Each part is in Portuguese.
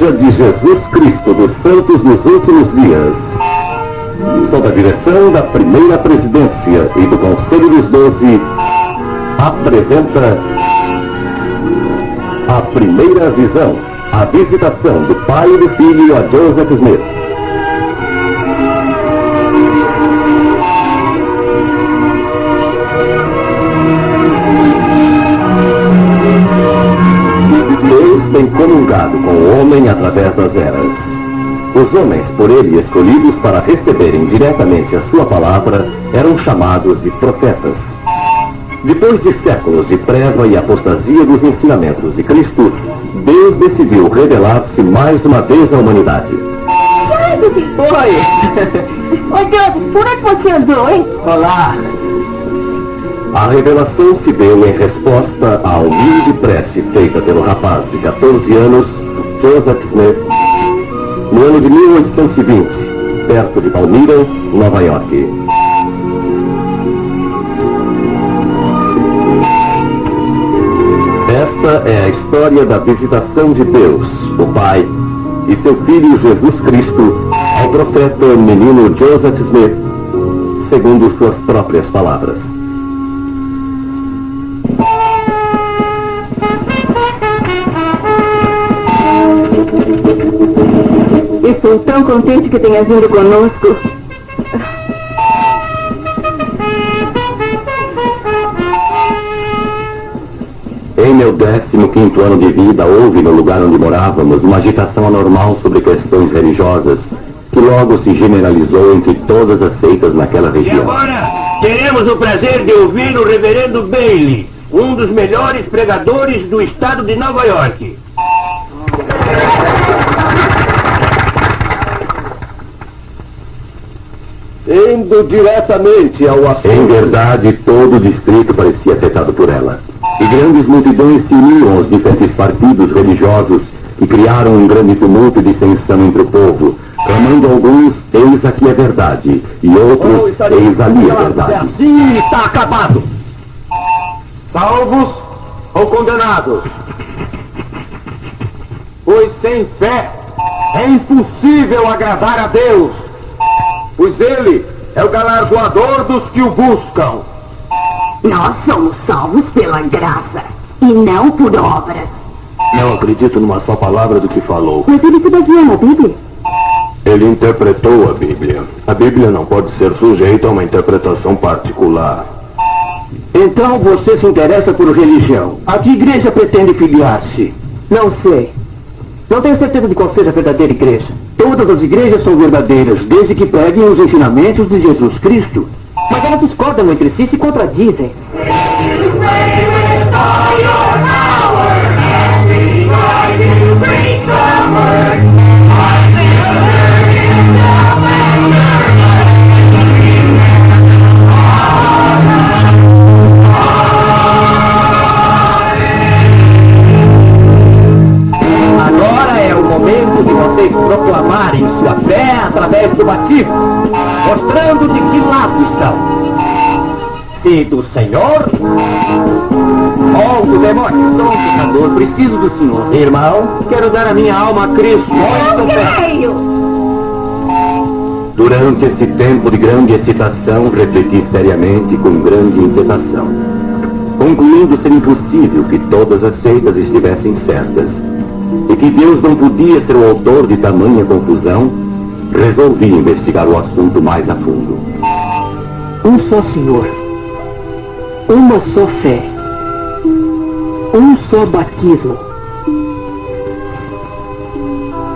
Igreja de Jesus Cristo dos Santos nos Últimos Dias, sob a direção da primeira presidência e do Conselho dos 12, apresenta a primeira visão, a visitação do pai e do filho a Joseph Smith. Deus tem comungado com o homem através das eras. Os homens, por ele escolhidos para receberem diretamente a sua palavra, eram chamados de profetas. Depois de séculos de treva e apostasia dos ensinamentos de Cristo, Deus decidiu revelar-se mais uma vez à humanidade. Oi! Oi, Deus, por onde você andou, hein? Olá! A revelação se deu em resposta à humilde prece feita pelo rapaz de 14 anos, Joseph Smith, no ano de 1820, perto de Palmyra, Nova York. Esta é a história da visitação de Deus, o Pai, e seu Filho Jesus Cristo, ao profeta menino Joseph Smith, segundo suas próprias palavras. Estou tão contente que tenha vindo conosco. Em meu 15º ano de vida, houve no lugar onde morávamos uma agitação anormal sobre questões religiosas, que logo se generalizou entre todas as seitas naquela E região. agora, teremos o prazer de ouvir o reverendo Bailey, um dos melhores pregadores do estado de Nova York. Indo diretamente ao assunto. Em verdade, todo o distrito parecia afetado por ela. E grandes multidões se uniam aos diferentes partidos religiosos que criaram um grande tumulto e dissensão entre o povo, clamando alguns, eis aqui é verdade, e outros, eis ali é verdade. Assim está acabado. Salvos ou condenados? Pois sem fé é impossível agradar a Deus, pois Ele é o galardoador dos que o buscam. Nós somos salvos pela graça e não por obras. Não acredito numa só palavra do que falou. Mas ele se baseia na Bíblia. Ele interpretou a Bíblia. A Bíblia não pode ser sujeita a uma interpretação particular. Então você se interessa por religião. A que igreja pretende filiar-se? Não sei. Não tenho certeza de qual seja a verdadeira igreja. Todas as igrejas são verdadeiras, desde que preguem os ensinamentos de Jesus Cristo. Mas elas discordam entre si e se contradizem. Agora é o momento de vocês proclamarem sua fé através do batismo, mostrando de que lado estão. Se do Senhor ou do demônio. Sou um pecador, preciso do Senhor. Irmão, quero dar a minha alma a Cristo. Eu creio! Durante esse tempo de grande excitação, refleti seriamente com grande inquietação, concluindo ser impossível que todas as seitas estivessem certas, e que Deus não podia ser o autor de tamanha confusão, resolvi investigar o assunto mais a fundo. Um só Senhor, uma só fé, um só batismo.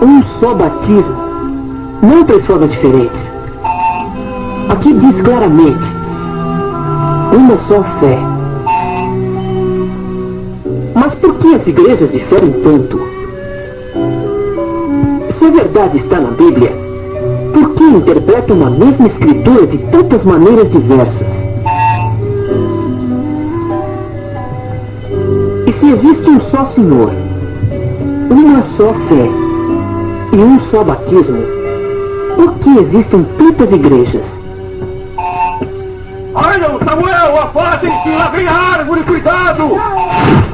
Um só batismo, não três formas diferentes. Aqui diz claramente, uma só fé. Mas por que as igrejas diferem tanto? Se a verdade está na Bíblia, por que interpretam a mesma escritura de tantas maneiras diversas? E se existe um só Senhor, uma só fé e um só batismo, por que existem tantas igrejas? Olha, Samuel, afastem-se, lá vem a árvore, cuidado!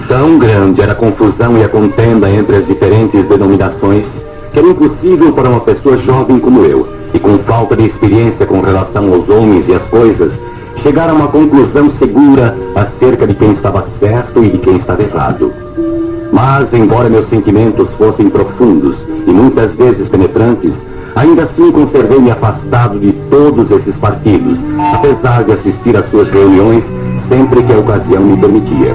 Tão grande era a confusão e a contenda entre as diferentes denominações que era impossível para uma pessoa jovem como eu, e com falta de experiência com relação aos homens e às coisas, chegar a uma conclusão segura acerca de quem estava certo e de quem estava errado. Mas, embora meus sentimentos fossem profundos e muitas vezes penetrantes, ainda assim conservei-me afastado de todos esses partidos, apesar de assistir às suas reuniões sempre que a ocasião me permitia.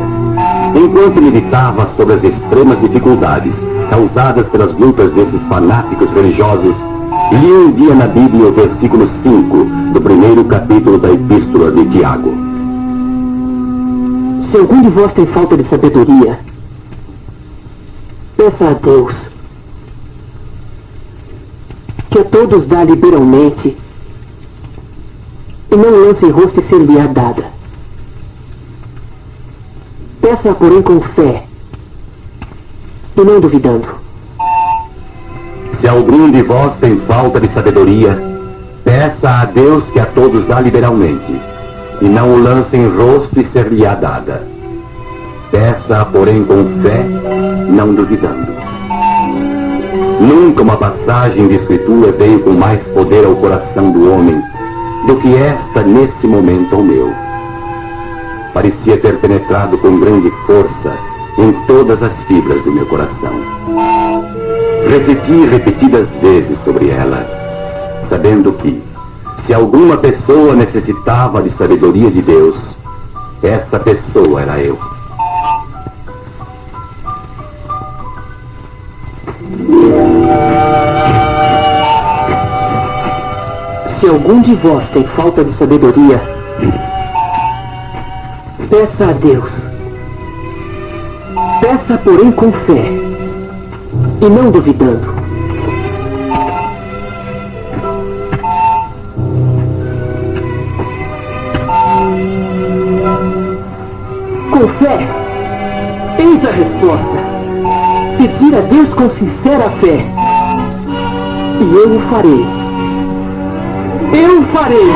Enquanto meditava sobre as extremas dificuldades causadas pelas lutas desses fanáticos religiosos, li um dia na Bíblia o versículo 5 do primeiro capítulo da Epístola de Tiago. Se algum de vós tem falta de sabedoria, peça a Deus, que a todos dá liberalmente, e não lance em rosto e ser-lhe-á dada. Peça, porém, com fé, e não duvidando. Se algum de vós tem falta de sabedoria, peça a Deus que a todos dá liberalmente, e não o lance em rosto e ser-lhe-á dada. Peça, porém, com fé, não duvidando. Nunca uma passagem de Escritura veio com mais poder ao coração do homem do que esta nesse momento ao meu. Parecia ter penetrado com grande força em todas as fibras do meu coração. Repeti repetidas vezes sobre ela, sabendo que, se alguma pessoa necessitava de sabedoria de Deus, essa pessoa era eu. Se algum de vós tem falta de sabedoria, peça a Deus. Peça, porém, com fé, e não duvidando. Com fé, eis a resposta. Pedir a Deus com sincera fé, e eu o farei. Eu farei.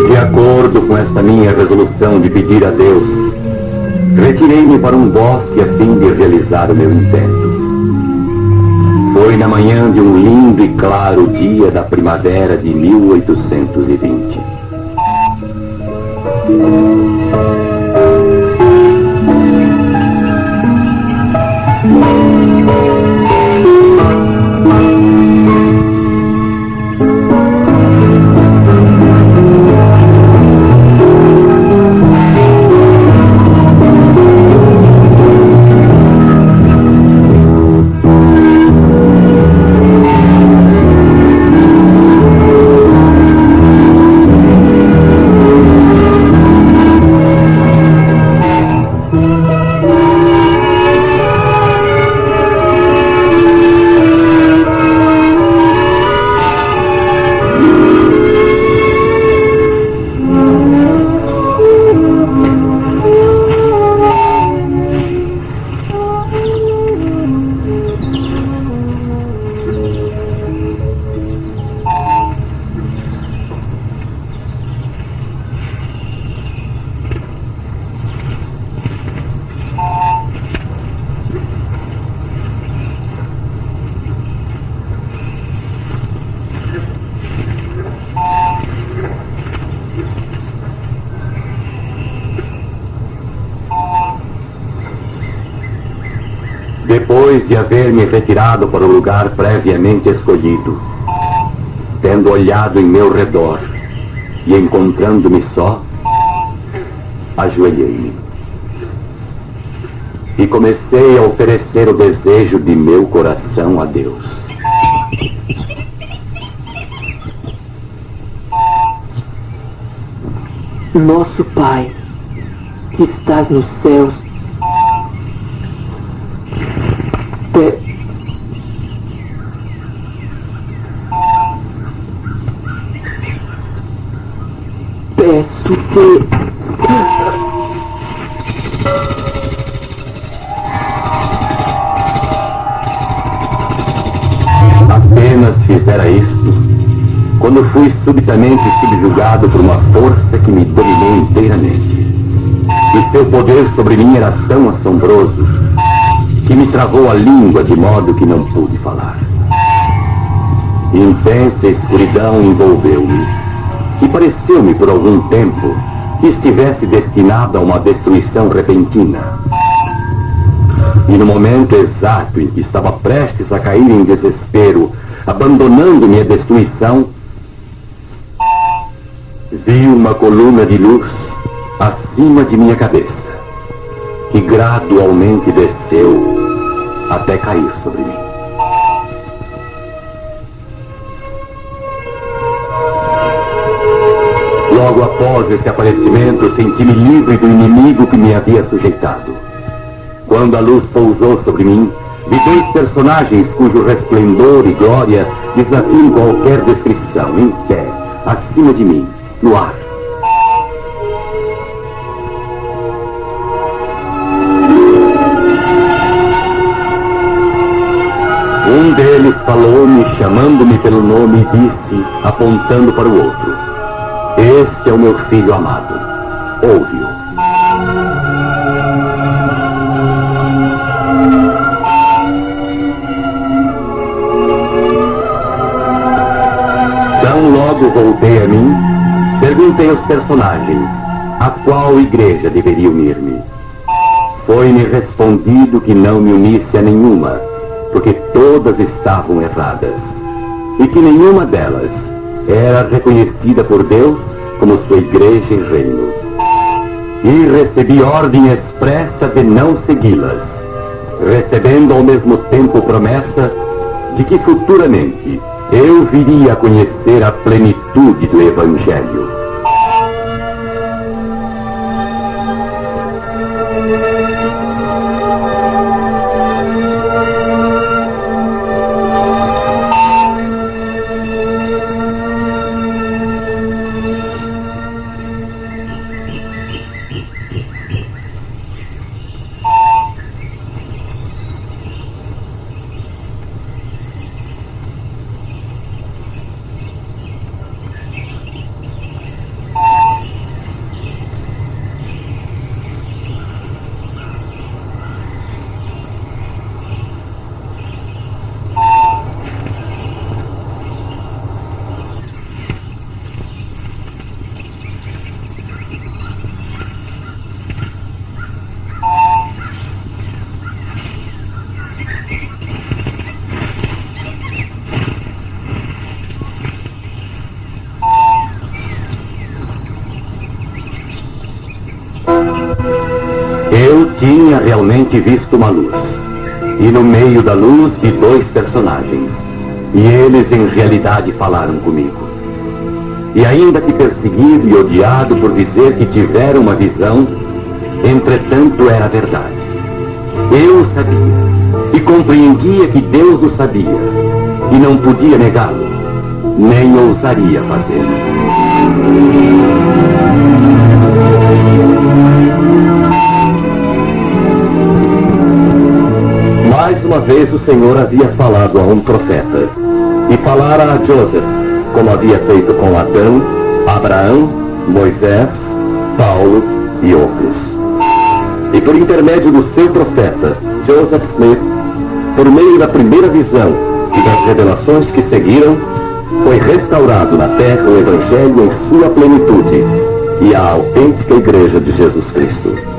De acordo com esta minha resolução de pedir a Deus, retirei-me para um bosque a fim de realizar o meu intento. Foi na manhã de um lindo e claro dia da primavera de 1820. Depois de haver me retirado para o lugar previamente escolhido, tendo olhado em meu redor e encontrando-me só, ajoelhei-me e comecei a oferecer o desejo de meu coração a Deus. Nosso Pai, que estás nos céus, peço-te. Apenas fiz era isto, quando fui subitamente subjugado por uma força que me dominou inteiramente. E seu poder sobre mim era tão assombroso que me travou a língua de modo que não pude falar. Intensa escuridão envolveu-me e pareceu-me por algum tempo que estivesse destinado a uma destruição repentina. E no momento exato em que estava prestes a cair em desespero, abandonando minha destruição, vi uma coluna de luz acima de minha cabeça, que gradualmente desceu até cair sobre mim. Logo após esse aparecimento, senti-me livre do inimigo que me havia sujeitado. Quando a luz pousou sobre mim, vi dois personagens cujo resplendor e glória desafiam qualquer descrição, em pé, acima de mim, no ar. Um deles falou-me, chamando-me pelo nome, e disse, apontando para o outro: "Este é o meu filho amado. Ouve-o." Tão logo voltei a mim, perguntei aos personagens a qual igreja deveria unir-me. Foi-me respondido que não me unisse a nenhuma, porque todas estavam erradas, e que nenhuma delas era reconhecida por Deus como sua igreja e reino. E recebi ordem expressa de não segui-las, recebendo ao mesmo tempo promessa de que futuramente eu viria a conhecer a plenitude do Evangelho. Eu tinha realmente visto uma luz, e no meio da luz vi dois personagens, e eles em realidade falaram comigo. E ainda que perseguido e odiado por dizer que tiveram uma visão, entretanto era verdade. Eu o sabia, e compreendia que Deus o sabia, e não podia negá-lo, nem ousaria fazê-lo. Mais uma vez o Senhor havia falado a um profeta, e falara a Joseph, como havia feito com Adão, Abraão, Moisés, Paulo e outros. E por intermédio do seu profeta, Joseph Smith, por meio da primeira visão e das revelações que seguiram, foi restaurado na terra o Evangelho em sua plenitude e a autêntica Igreja de Jesus Cristo.